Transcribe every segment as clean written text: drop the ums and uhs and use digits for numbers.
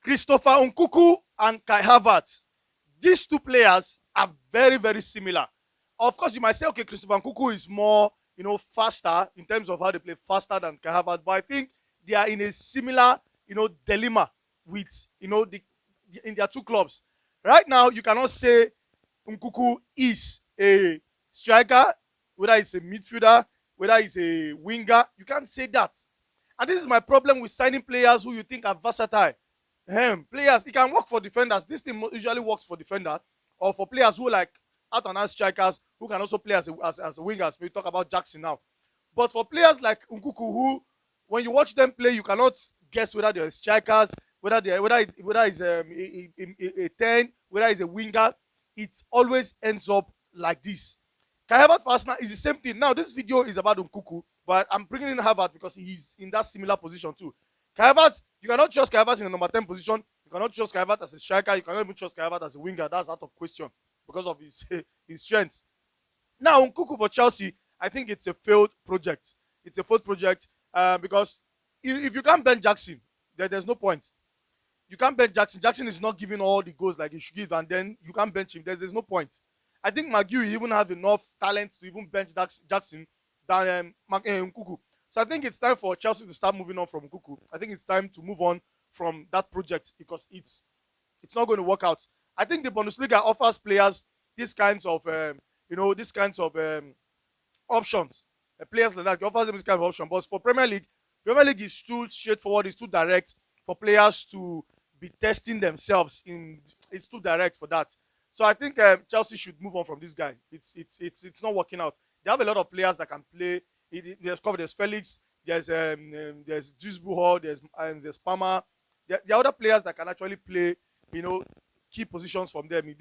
Christopher Nkunku and Kai Havertz. These two players are very, very similar. Of course, you might say, okay, Christopher Nkunku is more, faster in terms of how they play, faster than Kai Havertz. But I think they are in a similar, dilemma with, in their two clubs. Right now, you cannot say Nkunku is a striker, whether he's a midfielder, whether he's a winger. You can't say that. And this is my problem with signing players who you think are versatile. Players, it can work for defenders. This thing usually works for defenders or for players who like out and out strikers who can also play as a wingers. We talk about Jackson now. But for players like Nkunku, who when you watch them play, you cannot guess whether they're strikers, whether it's a 10, whether it's a winger. It always ends up like this. Kai Havertz for Arsenal is the same thing. Now, this video is about Nkunku, but I'm bringing in Havertz because he's in that similar position too. Kai Havertz, you cannot trust Kai Havertz in the number 10 position. You cannot trust Kai Havertz as a striker. You cannot even trust Kai Havertz as a winger. That's out of question because of his his strengths. Now, Nkunku for Chelsea, I think it's a failed project. It's a failed project because if you can't bench Jackson, there's no point. You can't bench Jackson. Jackson is not giving all the goals like he should give, and then you can't bench him. There's no point. I think McGui even has enough talent to even bench Jackson than Nkunku. So I think it's time for Chelsea to start moving on from Nkunku. I think it's time to move on from that project because it's not going to work out. I think the Bundesliga offers players these kinds of options. Players like that, it offers them this kind of option. But for Premier League is too straightforward. It's too direct for players to be testing themselves. It's too direct for that. So I think Chelsea should move on from this guy. It's not working out. They have a lot of players that can play. There's Felix. There's Duisburg. There's Palmer. There are other players that can actually play. Key positions from them.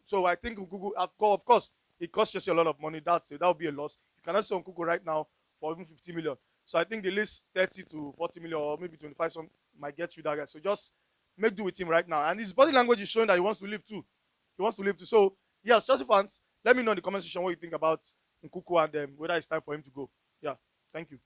So I think Nkunku, of course, it costs Chelsea a lot of money. That would be a loss. You cannot sell Nkunku right now for even 50 million. So I think the least 30 to 40 million or maybe 25 some might get you that guy. So just make do with him right now. And his body language is showing that he wants to leave too. So yes, Chelsea fans, let me know in the comment section what you think about Nkunku and whether it's time for him to go. Yeah, thank you.